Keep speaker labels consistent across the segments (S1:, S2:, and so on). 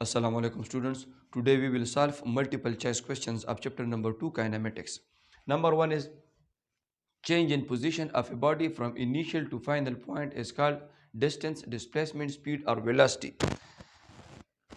S1: Assalamu alaikum students. Today we will solve multiple choice questions of chapter number 2 kinematics. Number 1 is change in position of a body from initial to final point is called distance, displacement, speed और velocity.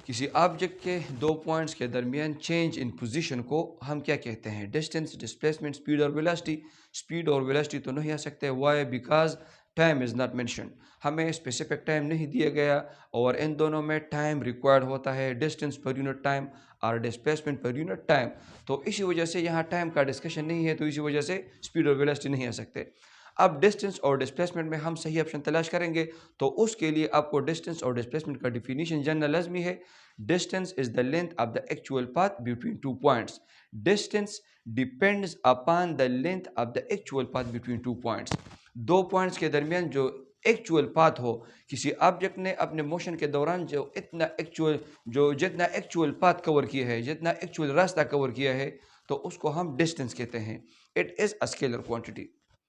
S1: किसी object के दो points के दरमियान change in position को हम क्या कहते हैं? डिस्टेंस, डिस्प्लेसमेंट, स्पीड और वेलोसिटी. स्पीड और वेलोसिटी तो नहीं आ सकते. Why? Because time is not mention. हमें स्पेसिफिक टाइम नहीं दिया गया और इन दोनों में टाइम रिक्वायर्ड होता है. डिस्टेंस पर यूनिट टाइम और डिस्प्लेसमेंट पर यूनिट टाइम. तो इसी वजह से यहाँ टाइम का डिस्कशन नहीं है, तो इसी वजह से स्पीड और वेलोसिटी नहीं आ सकते. अब डिस्टेंस और डिस्प्लेसमेंट में हम सही ऑप्शन तलाश करेंगे, तो उसके लिए आपको डिस्टेंस और डिस्प्लेसमेंट का डिफिनीशन जानना लाजमी है. Distance is the length of the actual path between two points. Distance depends upon the length of the actual path between two points. दो पॉइंट्स के दरमियान जो एक्चुअल पाथ हो, किसी ऑब्जेक्ट ने अपने मोशन के दौरान जितना एक्चुअल पाथ कवर किया है, जितना एक्चुअल रास्ता कवर किया है, तो उसको हम डिस्टेंस कहते हैं. It is a scalar quantity.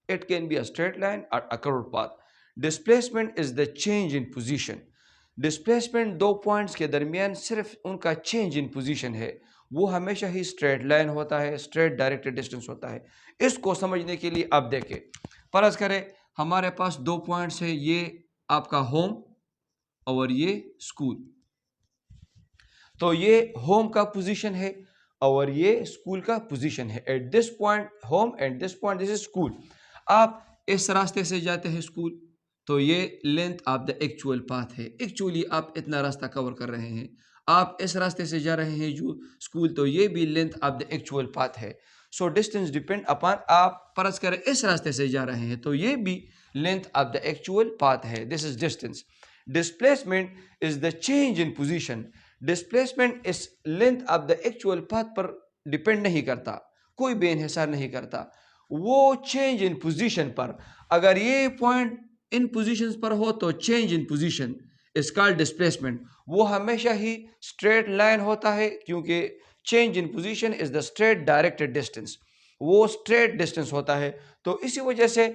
S1: It can be a straight line or a curved path. Displacement is the change in position. Displacement दो पॉइंट्स के दरमियान सिर्फ उनका चेंज इन पोजीशन है. वो हमेशा ही स्ट्रेट लाइन होता है, स्ट्रेट डायरेक्टेड डिस्टेंस होता है. इसको समझने के लिए आप देखें, फर्ज करें हमारे पास दो पॉइंट्स है, ये आपका होम और ये स्कूल. तो ये होम का पोजीशन है और ये स्कूल का पोजीशन है. At this point home, at this point this is school. आप इस रास्ते से जाते हैं स्कूल, तो ये length of the actual path है. एक्चुअली आप इतना रास्ता कवर कर रहे हैं. आप इस रास्ते से जा रहे हैं जो स्कूल, तो ये भी length of the actual path है. सो डिस्टेंस डिपेंड अपॉन, आप फर्ज करें इस रास्ते से जा रहे हैं, तो ये भी length of the actual path है. This is distance. Displacement is the change in position. Displacement is length of the actual path पर डिपेंड नहीं करता, कोई बेइंहिसार नहीं करता. वो चेंज इन पोजीशन पर, अगर ये पॉइंट इन पोजीशंस पर हो तो change in position is called displacement. वो हमेशा ही स्ट्रेट लाइन होता है, क्योंकि change in position is the straight directed distance. वो स्ट्रेट डिस्टेंस होता है. तो इसी वजह से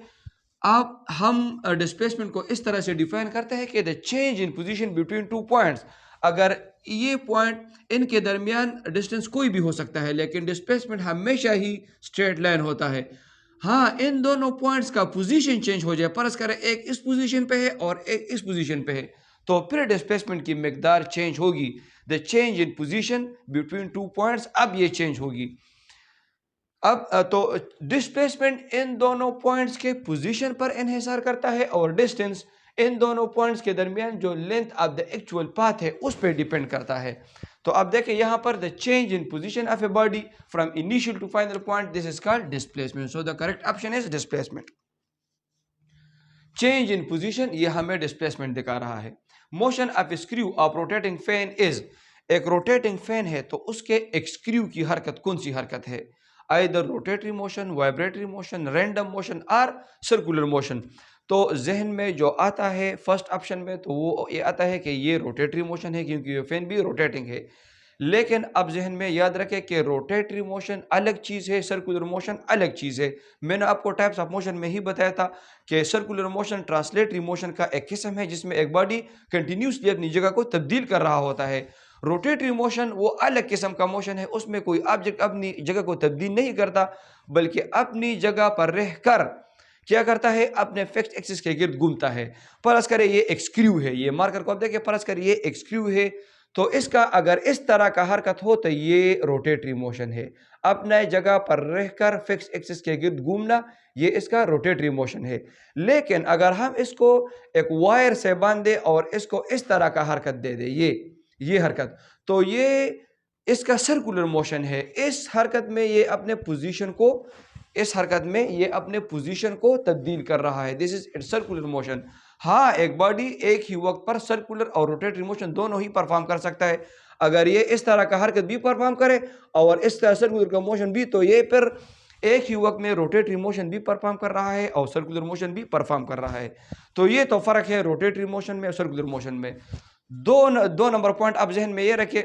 S1: हम डिस्प्लेसमेंट को इस तरह से डिफाइन करते हैं कि the change in position between two points. अगर ये पॉइंट इनके दरमियान डिस्टेंस कोई भी हो सकता है, लेकिन डिस्प्लेसमेंट हमेशा ही स्ट्रेट लाइन होता है. हाँ, इन दोनों पॉइंट्स का पोजीशन चेंज हो जाए, फर्ज करें एक इस पोजीशन पे है और एक इस पोजीशन पे है, तो फिर डिस्प्लेसमेंट की मिकदार चेंज होगी. The change in position between two points, अब ये चेंज होगी. अब तो डिस्प्लेसमेंट इन दोनों पॉइंट्स के पोजीशन पर इन्हिसार करता है और डिस्टेंस इन दोनों पॉइंट्स के दरमियान जो length of the actual path है उस पर डिपेंड करता है. तो अब देखें यहाँ पर the change in position of a body from initial to final point, this is called displacement. So the correct option is displacement. Change in position, ये हमें डिस्प्लेसमेंट दिखा रहा है. Motion of screw of rotating fan is, एक rotating fan है तो उसके एक स्क्रू की हरकत कौन सी हरकत है? Either rotatory motion, vibratory motion, random motion और सर्कुलर मोशन. तो जहन में जो आता है फर्स्ट ऑप्शन में, तो वो ये आता है कि ये रोटेटरी मोशन है, क्योंकि ये फैन भी रोटेटिंग है. लेकिन अब जहन में याद रखें कि रोटेटरी मोशन अलग चीज़ है, सर्कुलर मोशन अलग चीज़ है. मैंने आपको टाइप्स ऑफ मोशन में ही बताया था कि सर्कुलर मोशन ट्रांसलेटरी मोशन का एक किस्म है, जिसमें एक बॉडी कंटिन्यूसली अपनी जगह को तब्दील कर रहा होता है. रोटेटरी मोशन वो अलग किस्म का मोशन है, उसमें कोई ऑब्जेक्ट अपनी जगह को तब्दील नहीं करता, बल्कि अपनी जगह पर रहकर क्या करता है, अपने फिक्स्ड एक्सिस के गिर्द घूमता है. फर्ज करें ये एक स्क्रू है, ये मार्कर को आप देखिए, फर्ज करें ये एक स्क्रू है, तो इसका अगर इस तरह का हरकत हो तो ये रोटेटरी मोशन है. अपने जगह पर रहकर फिक्स्ड एक्सिस के गिर्द घूमना, ये इसका रोटेटरी मोशन है. लेकिन अगर हम इसको एक वायर से बांध दे और इसको इस तरह का हरकत दे दे, ये हरकत, तो ये इसका सर्कुलर मोशन है. इस हरकत में ये अपने पोजीशन को, इस हरकत में ये अपने पोजीशन को तब्दील कर रहा है. This is it's circular motion. हाँ, एक बॉडी एक ही वक्त पर सर्कुलर और रोटेटरी मोशन दोनों ही परफॉर्म कर सकता है. अगर ये इस तरह का हरकत भी परफॉर्म करे और इस तरह सर्कुलर का मोशन भी, तो ये फिर एक ही वक्त में रोटेटरी मोशन भी परफॉर्म कर रहा है और सर्कुलर मोशन भी परफॉर्म कर रहा है. तो ये तो फर्क है रोटेटरी मोशन में और सर्कुलर मोशन में. दो नंबर पॉइंट आप जहन में ये रखें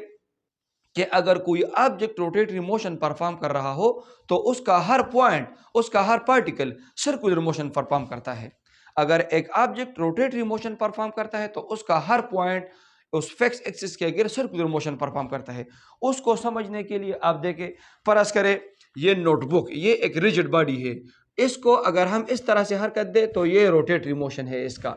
S1: कि अगर कोई ऑब्जेक्ट रोटेटरी मोशन परफॉर्म कर रहा हो, तो उसका हर पॉइंट, उसका हर पार्टिकल सर्कुलर मोशन परफॉर्म करता है. अगर एक ऑब्जेक्ट रोटेटरी मोशन परफॉर्म करता है, तो उसका हर पॉइंट उस फिक्स एक्सिस के गिर्द सर्कुलर मोशन परफॉर्म करता है। उसको समझने के लिए आप देखें, फर्ज करें ये नोटबुक, ये एक रिजिड बॉडी है, इसको अगर हम इस तरह से हरकत दें तो ये रोटेटरी मोशन है इसका,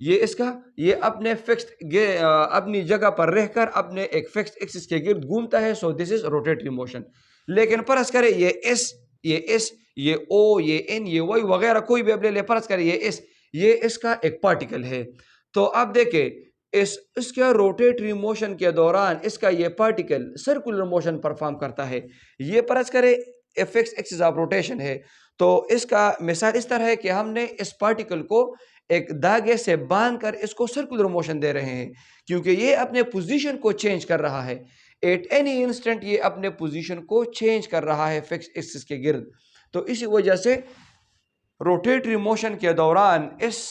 S1: ये अपने अपनी जगह पर रहकर अपने एक फिक्स एक्सिस के गिर्द घूमता है। So this is rotatory motion. लेकिन फर्ज करें ये एस, ये ओ, ये एन, ये वाई वगैरह कोई भी अब ले ले, फर्ज करें ये इसका एक पार्टिकल है। तो अब देखें इसके रोटेटरी मोशन के दौरान इसका ये पार्टिकल सर्कुलर मोशन परफॉर्म करता है। ये फर्ज करें फिक्स एक्सिस ऑफ रोटेशन है। तो इसका मिसाल इस तरह है कि हमने इस पार्टिकल को एक धागे से बांधकर इसको सर्कुलर मोशन दे रहे हैं, क्योंकि ये अपने पोजीशन को चेंज कर रहा है। एट एनी इंस्टेंट ये अपने पोजीशन को चेंज कर रहा है फिक्स एक्सिस के गिर्द। तो इसी वजह से रोटेटरी मोशन के दौरान इस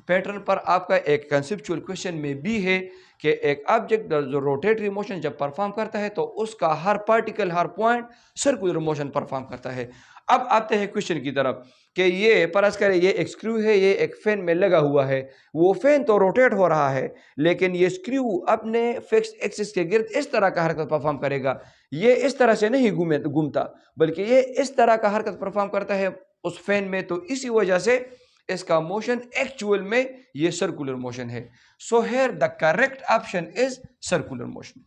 S1: पैटर्न पर आपका एक कंसेप्चुअल क्वेश्चन में भी है कि एक ऑब्जेक्ट जो रोटेटरी मोशन जब परफॉर्म करता है तो उसका हर पार्टिकल, हर पॉइंट सर्कुलर मोशन परफॉर्म करता है। अब आते हैं क्वेश्चन की तरफ कि ये फर्ज करें ये एक स्क्रू है, ये एक फैन में लगा हुआ है, वो फैन तो रोटेट हो रहा है लेकिन ये स्क्रू अपने फिक्स एक्सिस के गिर्द इस तरह का हरकत परफॉर्म करेगा। ये इस तरह से नहीं घूमता बल्कि ये इस तरह का हरकत परफॉर्म करता है उस फैन में। तो इसी वजह से इसका मोशन एक्चुअल में ये सर्कुलर मोशन है। सो here the correct option is circular motion.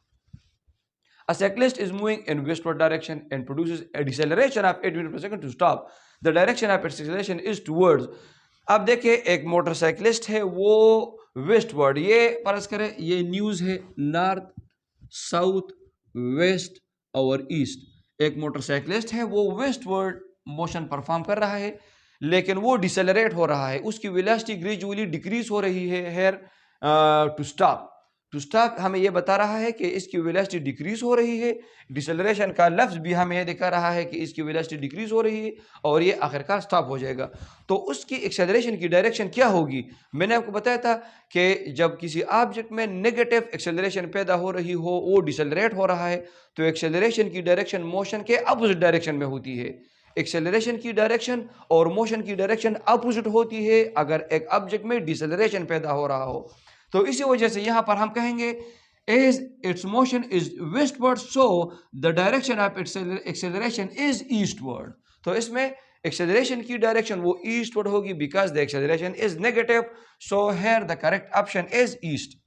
S1: A cyclist is moving in westward direction and produces a deceleration of 8 meters per second to stop. The direction of its acceleration is towards. अब देखिए एक motorcyclist है वो westward, ये फर्ज करें ये news है नॉर्थ, साउथ, वेस्ट और ईस्ट। एक मोटरसाइकिलिस्ट है वो वेस्टवर्ड मोशन परफॉर्म कर रहा है लेकिन वो डिसेलरेट हो रहा है, उसकी वेलोसिटी ग्रेजुअली डिक्रीज हो रही है। हेयर टू स्टॉप हमें यह बता रहा है कि इसकी वेलोसिटी डिक्रीज हो रही है। डिसेलरेशन का लफ्ज भी हमें यह दिखा रहा है कि इसकी वेलोसिटी डिक्रीज हो रही है और ये आखिरकार स्टॉप हो जाएगा। तो उसकी एक्सेलरेशन की डायरेक्शन क्या होगी? मैंने आपको बताया था कि जब किसी ऑब्जेक्ट में नेगेटिव एक्सेलरेशन पैदा हो रही हो, वो डिसेलरेट हो रहा है, तो एक्सेलरेशन की डायरेक्शन मोशन के अपोजिट डायरेक्शन में होती है। एक्सेलरेशन की डायरेक्शन और मोशन की डायरेक्शन अपोजिट होती है अगर एक ऑब्जेक्ट में डिसेलरेशन पैदा हो रहा हो। तो इसी वजह से यहां पर हम कहेंगे as its motion is westward so the direction of its acceleration is eastward. तो इसमें एक्सेलरेशन की डायरेक्शन वो ईस्टवर्ड होगी because the acceleration is negative. So here the correct option is east.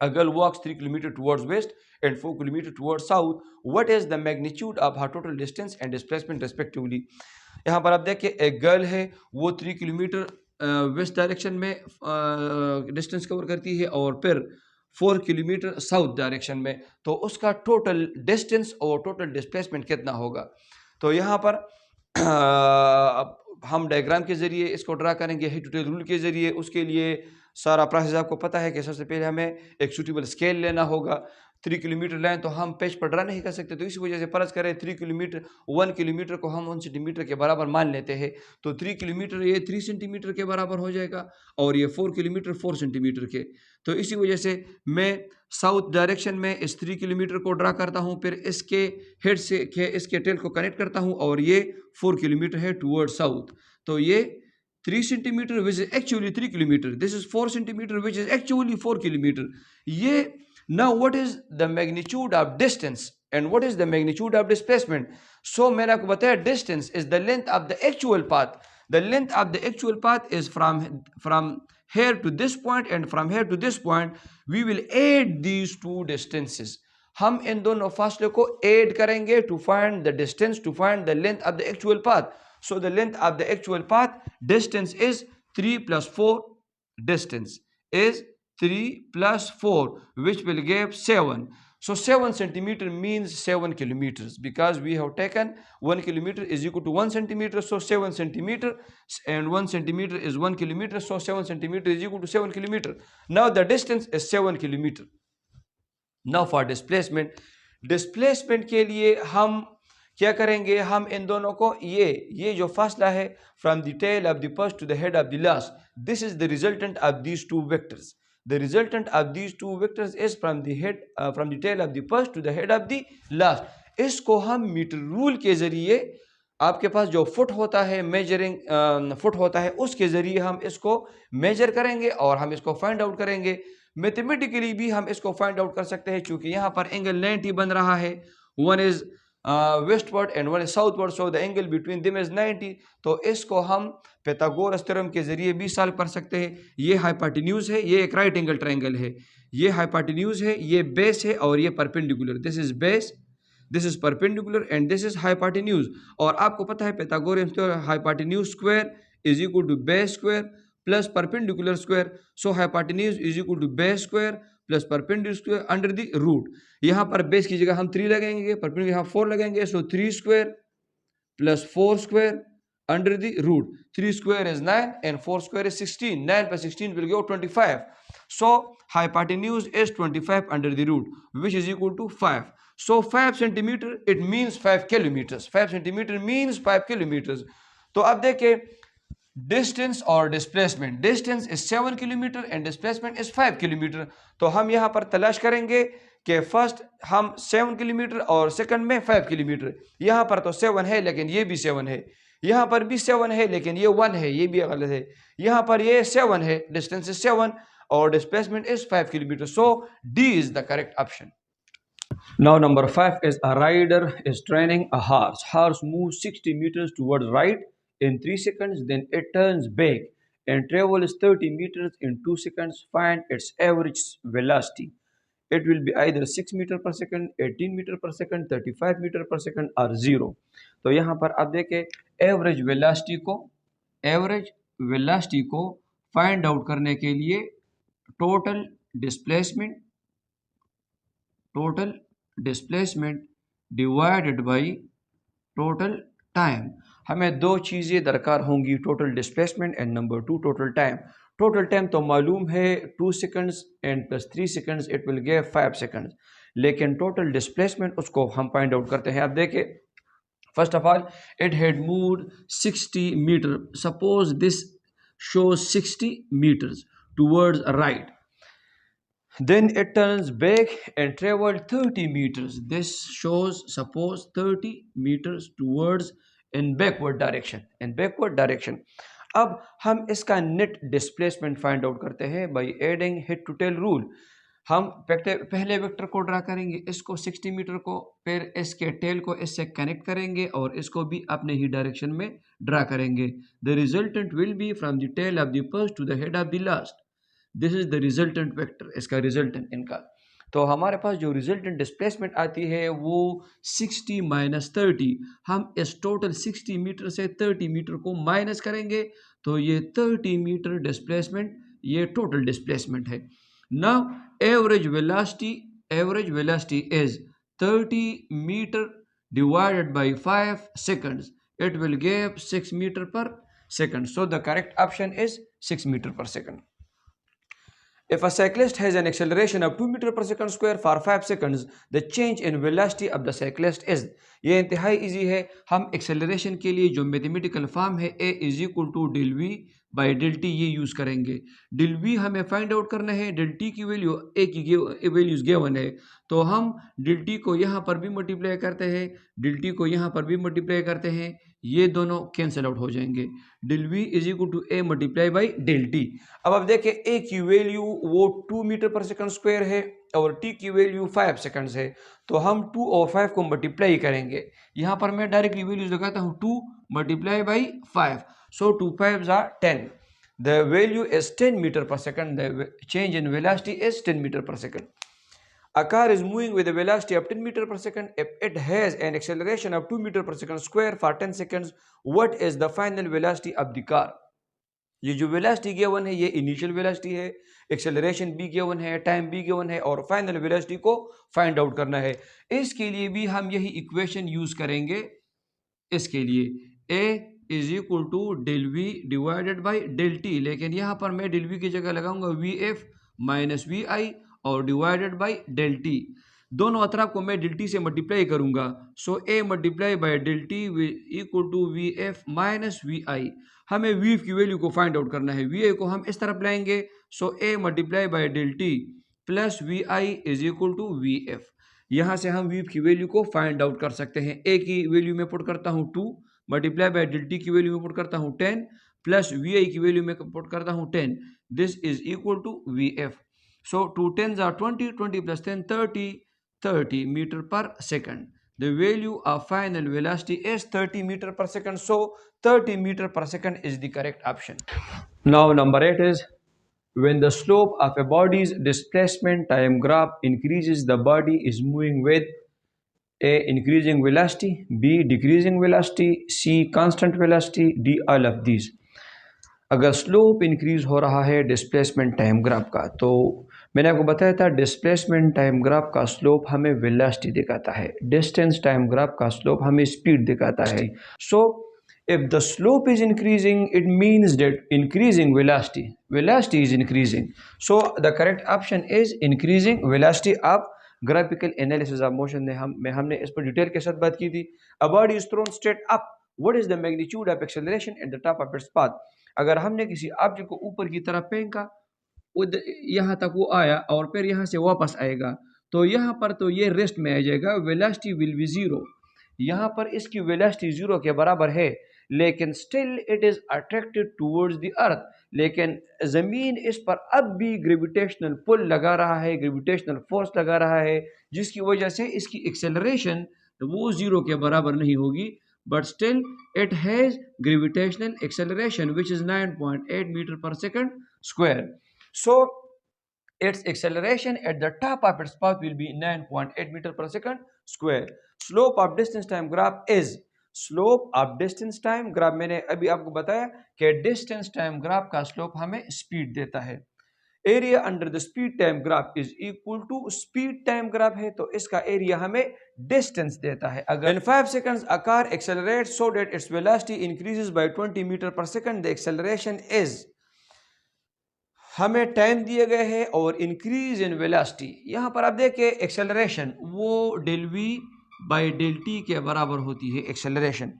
S1: A girl walks 3 kilometers towards west and 4 kilometers towards south. What is the magnitude of her total distance and displacement respectively? यहाँ पर आप देखिए एक girl है वो 3 kilometre west direction में distance cover करती है और फिर 4 किलोमीटर साउथ डायरेक्शन में, तो उसका टोटल डिस्टेंस और टोटल डिस्प्लेसमेंट कितना होगा? तो यहाँ पर हम डायग्राम के ज़रिए इसको ड्रा करेंगे हिट टू टेल रूल के ज़रिए। उसके लिए सारा प्रोसेस आपको पता है कि सबसे पहले हमें एक सूटेबल स्केल लेना होगा। 3 किलोमीटर लें तो हम पेज पर ड्रा नहीं कर सकते, तो इसी वजह से फर्ज करें 3 किलोमीटर 1 किलोमीटर को हम 1 सेंटीमीटर के बराबर मान लेते हैं। तो 3 किलोमीटर ये 3 सेंटीमीटर के बराबर हो जाएगा और ये 4 किलोमीटर 4 सेंटीमीटर के। तो इसी वजह से मैं साउथ डायरेक्शन में इस 3 किलोमीटर को ड्रा करता हूँ, फिर इसके हेड से इसके टेल को कनेक्ट करता हूँ और ये 4 किलोमीटर है टूवर्ड साउथ। तो ये 3 centimeter which is actually 3 kilometer. This is 4 centimeter which is actually 4 kilometer. ये now what is the magnitude of distance and what is the magnitude of displacement? So मैंने आपको बताया distance is the length of the actual path. The length of the actual path is from here to this point and from here to this point. We will add these two distances. हम इन दोनों फासले को add करेंगे to find the distance, to find the length of the actual path. So the length of the actual path distance is 3 plus 4. Distance is 3 plus 4 which will give 7. So 7 centimeter means 7 kilometers because we have taken 1 kilometer is equal to 1 centimeter. So 7 centimeter and 1 centimeter is 1 kilometer. So 7 centimeter is equal to 7 kilometer. Now the distance is 7 kilometer. Now for displacement के लिए हम क्या करेंगे? हम इन दोनों को ये जो फासला है from the tail of the first to the head of the last, this is the resultant of these two vectors. The resultant of these two vectors is from the tail of the first to the head of the last. इसको हम metre rule के जरिए आपके पास जो foot होता है, measuring foot होता है, उसके ज़रिए हम इसको मेजर करेंगे और हम इसको फाइंड आउट करेंगे। मैथमेटिकली भी हम इसको फाइंड आउट कर सकते हैं, चूंकि यहाँ पर एंगल 90 बन रहा है, one is westward and one is southward, so the angle between them is 90। तो इसको हम पाइथागोरस थ्योरम के जरिए भी सॉल्व कर सकते हैं। ये हाइपोटेन्यूज है, ये एक राइट एंगल ट्रायंगल है, ये हाइपोटेन्यूज है, ये बेस है और ये perpendicular, this is base, this is perpendicular and this is hypotenuse. और आपको पता है Pythagoras theorem, hypotenuse square is equal to base square plus perpendicular square, so hypotenuse is equal to base square plus perpendicular square under the root. यहाँ पर base की जगह हम 3 लगेंगे, परपेंडिकुलर यहाँ 4 लगेंगे, सो 3 square plus 4 square under the root. 3 square is 9 and 4 square is 16. 9 plus 16 will give 25. So hypotenuse is 25 under the root, which is equal to 5. So 5 centimeter, it means 5 kilometers. 5 centimeter means 5 kilometers. तो अब देखिए distance और displacement, distance is 7 kilometre and displacement is 5 kilometre. तो हम यहाँ पर तलाश करेंगे कि फर्स्ट हम 7 किलोमीटर और सेकंड में 5 किलोमीटर। यहाँ पर तो 7 है लेकिन ये भी 7 है, यहाँ पर भी 7 है लेकिन ये 1 है, ये भी गलत है। यहाँ पर ये 7 है, डिस्टेंस इज 7 और displacement is 5 kilometre, so D is the correct option. Now number 5 is a rider is training a horse. Horse moves 60 meters towards right in 3 seconds, then it turns back and travels 30 meters in 2 seconds. Find its average velocity. It will be either 6 meter per second, 18 meter per second, 35 meter per second or 0. तो यहाँ पर आप देखें average velocity को find out करने के लिए total displacement divided by total time, हमें दो चीज़ें दरकार होंगी, total displacement and number 2 total time. Total time तो मालूम है 2 seconds and plus 3 seconds it will give 5 seconds, लेकिन टोटल डिस्प्लेसमेंट उसको हम फाइंड आउट करते हैं। आप देखिए first of all it had moved 60 metre, suppose this shows 60 meters towards right, then it turns back and traveled 30 meters, this shows suppose 30 meters towards in backward direction। अब हम इसका net displacement find out करते हैं by adding head to tail rule. हम पहले vector को draw करेंगे, इसको 60 मीटर को, फिर इसके टेल को इससे कनेक्ट करेंगे और इसको भी अपने ही डायरेक्शन में ड्रा करेंगे। The resultant will be from the tail of the first to the head of the last, this is the resultant vector, इसका रिजल्टेंट इनका। तो हमारे पास जो रिजल्टेंट डिस्प्लेसमेंट आती है वो 60 माइनस 30, हम इस टोटल 60 मीटर से 30 मीटर को माइनस करेंगे तो ये 30 मीटर डिस्प्लेसमेंट, ये टोटल डिस्प्लेसमेंट है। Now average velocity is 30 meter divided by 5 seconds. It will give 6 meter per second. So the correct option is 6 meter per second. If a cyclist has an acceleration of 2 meter per second square for 5 seconds, the change in velocity of the cyclist is। ये इंतहाई easy है। हम acceleration के लिए जो mathematical form है a is equal to del we by del T, ये use करेंगे। डेल वी हमें फाइंड आउट करना है, डेल टी की वैल्यू a की वैल्यूज गिवन है, तो हम डेल टी को यहाँ पर भी मल्टीप्लाई करते हैं, डेल टी को यहाँ पर भी मल्टीप्लाई करते हैं, ये दोनों कैंसिल आउट हो जाएंगे। Del v is equal to a multiply by del t. अब आप देखिए a की वैल्यू वो 2 मीटर पर सेकंड स्क्वायर है और t की वैल्यू 5 सेकंड्स है, तो हम 2 और 5 को मल्टीप्लाई करेंगे। यहाँ पर मैं डायरेक्टली वैल्यूज लगाता हूँ, 2 multiply by 5, so 2 5s are 10, the value is 10 meter per second, the change in velocity is 10 meter per second। A car is moving with a velocity of 10 meter per second. If it has an acceleration of 2 meter per second square for 10 seconds, what is the final velocity of the car? ये जो velocity given है ये initial velocity है, acceleration भी given है, time भी given है और फाइनल वेलोसिटी को फाइंड आउट करना है। इसके लिए भी हम यही इक्वेशन यूज करेंगे। इसके लिए a is equal to del v divided by del t, लेकिन यहाँ पर मैं डेल वी की जगह लगाऊंगा v f minus v i और डिवाइडेड बाई डेल टी। दोनों अतराफ को मैं डेल टी से मल्टीप्लाई करूंगा, so a multiply by del t equal to v f minus v i. हमें वी की वैल्यू को फाइंड आउट करना है, वी आई को हम इस तरफ लाएंगे, so a multiply by del t plus v i is equal to v f. यहाँ से हम वी की वैल्यू को फाइंड आउट कर सकते हैं। a की वैल्यू में पुट करता हूँ 2, मल्टीप्लाई बाय डेल टी की वैल्यू में पुट करता हूँ 10 प्लस वी आई की वैल्यू में पुट करता हूँ 10. This is equal to v f. So 2 10s are 20, 20 plus 10 30, 30 meter per second. The value of final velocity is 30 meter per second. So 30 meter per second is the correct option. Now number 8 is, when the slope of a body's displacement time graph increases, the body is moving with A. increasing velocity, B. decreasing velocity, C. constant velocity, D. all of these. अगर slope increase हो रहा है displacement time graph का, तो मैंने आपको बताया था डिस्प्लेसमेंट टाइम ग्राफ का स्लोप हमें वेलोसिटी दिखाता है, डिस्टेंस टाइम ग्राफ का स्लोप हमें स्पीड दिखाता है. सो if the slope is increasing, it means that increasing velocity is increasing. So the correct option is increasing velocity. of graphical analysis of motion में हमने इस पर डिटेल के साथ बात की थी. A body is thrown straight up. What is the magnitude of acceleration at the top of its path? अगर हमने किसी ऑब्जेक्ट को ऊपर की तरफ फेंका, यहाँ तक वो आया और फिर यहाँ से वापस आएगा, तो यहाँ पर तो ये रेस्ट में आ जाएगा, वेलोसिटी विल बी जीरो. यहाँ पर इसकी वेलोसिटी जीरो के बराबर है, लेकिन still it is attracted towards the earth. लेकिन जमीन इस पर अब भी ग्रेविटेशनल पुल लगा रहा है, ग्रेविटेशनल फोर्स लगा रहा है, जिसकी वजह से इसकी एक्सेलरेशन वो जीरो के बराबर नहीं होगी, but still it has gravitational acceleration which is 9.8 meter per second square. So its acceleration at the top of its path will be 9.8 meter per second square. Slope of distance time graph is, slope of distance time graph, मैंने अभी आपको बताया कि distance time graph का slope हमें speed देता है. Area under the speed time graph is equal to, speed time graph है तो इसका एरिया हमें डिस्टेंस देता है. अगर in 5 seconds a car accelerates so that its velocity increases by 20 meter per second, the acceleration is, हमें time दिए गए हैं और इंक्रीज इन वेलोसिटी. यहाँ पर आप देखिए एक्सेलरेशन वो del we by del t के बराबर होती है एक्सेलरेशन.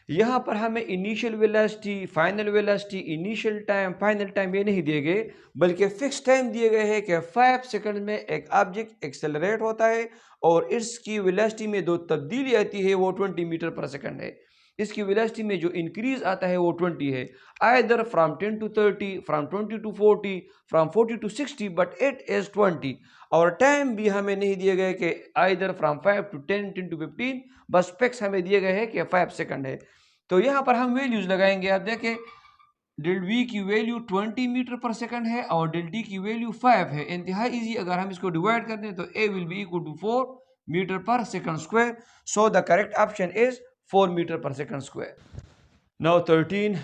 S1: यहाँ पर हमें initial velocity, final velocity, initial time, final time ये नहीं दिए गए, बल्कि फिक्स टाइम दिए गए हैं कि 5 सेकंड में एक ऑब्जेक्ट एक्सेलरेट होता है और इसकी वेलोसिटी में जो तब्दीली आती है वो 20 मीटर पर सेकंड है. इसकी वेलोसिटी में जो इंक्रीज आता है वो 20 है, either from 10 to 30, from 20 to 40, from 40 to 60, but it is 20. और टाइम भी हमें नहीं दिए गए कि आइदर फ्रॉम 5 to 10, 10 to 15, बस फिक्स हमें दिए गए हैं कि 5 सेकंड है. तो यहाँ पर हम वैल्यूज लगाएंगे. आप देखें डेल वी की वैल्यू 20 मीटर पर सेकंड है और डेल टी की वैल्यू 5 है. इंतहाई इजी, अगर हम इसको डिवाइड कर दें तो a will be equal to 4 metre per second square. So the correct option is 4 meter per second square. Now 13,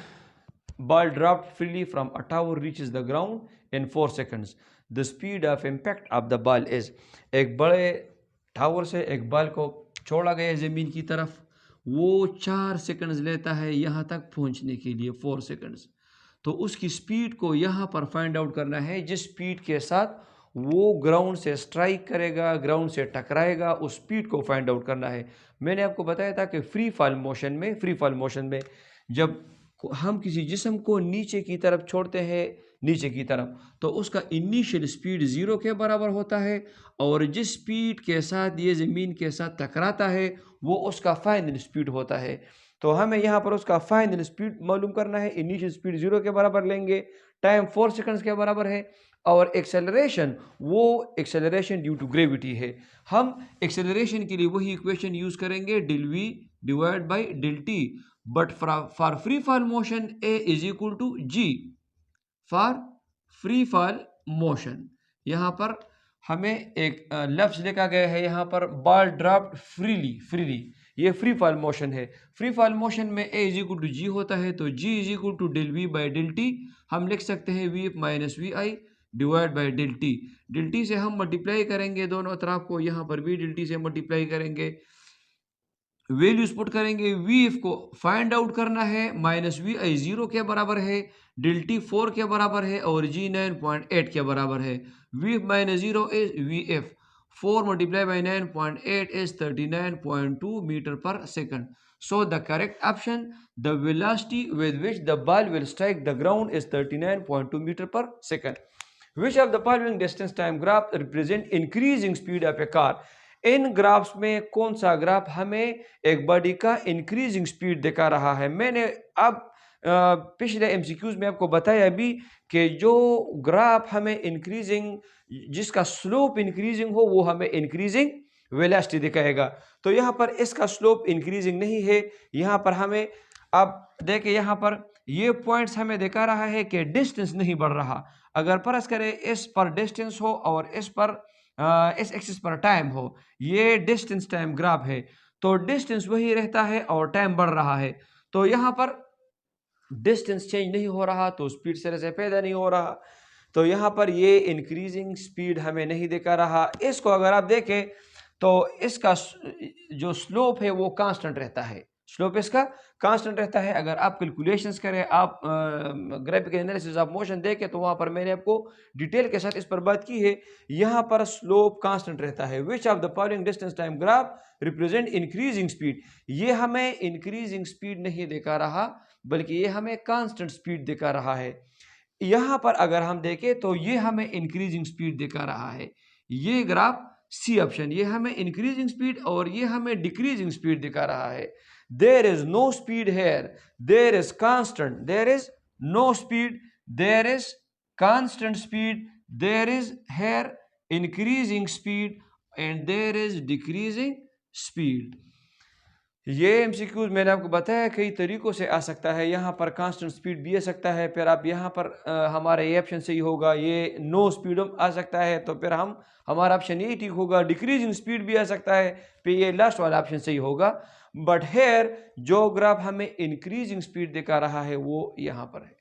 S1: ball dropped freely from a tower reaches the ground in 4 seconds. The speed of impact of the ball is, एक बड़े tower से एक ball को छोड़ा गया ज़मीन की तरफ, वो 4 सेकंड्स लेता है यहाँ तक पहुँचने के लिए, 4 सेकंड्स. तो उसकी स्पीड को यहाँ पर फाइंड आउट करना है, जिस स्पीड के साथ वो ग्राउंड से स्ट्राइक करेगा, ग्राउंड से टकराएगा, उस स्पीड को फाइंड आउट करना है. मैंने आपको बताया था कि फ्री फॉल मोशन में जब हम किसी जिस्म को नीचे की तरफ छोड़ते हैं, नीचे की तरफ, तो उसका इनिशियल स्पीड जीरो के बराबर होता है और जिस स्पीड के साथ ये ज़मीन के साथ टकराता है वो उसका फाइनल स्पीड होता है. तो हमें यहाँ पर उसका फाइनल स्पीड मालूम करना है. इनिशियल स्पीड जीरो के बराबर लेंगे, टाइम 4 सेकंड्स के बराबर है और एक्सेलरेशन वो एक्सेलरेशन ड्यू टू ग्रेविटी है. हम एक्सेलरेशन के लिए वही इक्वेशन यूज करेंगे, del v divide by del t, but for free fall motion a is equal to g for free fall motion. यहाँ पर हमें एक लफ्ज लिखा गया है, यहाँ पर बॉल ड्रॉप्ड फ्रीली, ये फ्री फॉल मोशन है. फ्री फॉल मोशन में a is equal to g होता है, तो g is equal to del we by del t. हम लिख सकते हैं v minus v i divide by del t. Del t से हम मल्टीप्लाई करेंगे दोनों तरफ को, यहाँ पर भी डेल टी से मल्टीप्लाई करेंगे, वैल्यूज पुट करेंगे. वी एफ को फाइंड आउट करना है, माइनस वी आई 0 के बराबर है, डेल टी 4 के बराबर है और जी 9.8 के बराबर है. We f minus 0 is V F. 4 multiplied by 9.8 is 39.2 meter per second. So the correct option, the velocity with which the ball will strike the ground is 39.2 meter per second. Which of the following distance time graph represent increasing speed of a car? In graphs में कौन सा graph हमें एक body का increasing speed दिखा रहा है? मैंने अब पिछले एमसीक्यूज में आपको बताया अभी कि जो ग्राफ हमें इंक्रीजिंग, जिसका स्लोप इंक्रीजिंग हो, वो हमें इंक्रीजिंग वेलोसिटी दिखाएगा। तो यहाँ पर इसका स्लोप इंक्रीजिंग नहीं है। यहाँ पर हमें अब देखिए, यहाँ पर ये पॉइंट्स हमें दिखा रहा है कि डिस्टेंस नहीं बढ़ रहा। अगर फर्ज करें इस पर डिस्टेंस हो और इस पर इस एक्सिस पर टाइम हो, ये डिस्टेंस टाइम ग्राफ है, तो डिस्टेंस वही रहता है और टाइम बढ़ रहा है। तो यहाँ पर डिस्टेंस चेंज नहीं हो रहा तो स्पीड सिरे से पैदा नहीं हो रहा। तो यहाँ पर ये इंक्रीजिंग स्पीड हमें नहीं दिखा रहा। इसको अगर आप देखें तो इसका जो स्लोप है वो कांस्टेंट रहता है, स्लोप इसका कांस्टेंट रहता है। अगर आप कैलकुलेशंस करें, आप ग्राफिकल एनालिसिस ऑफ मोशन देखें, तो वहाँ पर मैंने आपको डिटेल के साथ इस पर बात की है। यहाँ पर स्लोप कांस्टेंट रहता है। Which of the following distance time graph represent increasing speed? ये हमें इंक्रीजिंग स्पीड नहीं दिखा रहा, बल्कि ये हमें कांस्टेंट स्पीड दिखा रहा है। यहाँ पर अगर हम देखें तो ये हमें इंक्रीजिंग स्पीड दिखा रहा है। ये ग्राफ सी ऑप्शन, ये हमें इंक्रीजिंग स्पीड और ये हमें डिक्रीजिंग स्पीड दिखा रहा है। There is no speed here, there is constant, there is no speed, there is constant speed, there is here increasing speed and there is decreasing speed. ये MCQs मैंने आपको बताया कई तरीकों से आ सकता है। यहाँ पर कांस्टेंट स्पीड भी आ सकता है, फिर आप यहाँ पर हमारा ये ऑप्शन सही होगा। ये नो स्पीड आ सकता है, तो फिर हमारा ऑप्शन ये ठीक होगा। डिक्रीजिंग स्पीड भी आ सकता है, फिर ये लास्ट वाला ऑप्शन सही होगा। बट हेयर जो ग्राफ हमें इंक्रीजिंग स्पीड दिखा रहा है वो यहाँ पर है।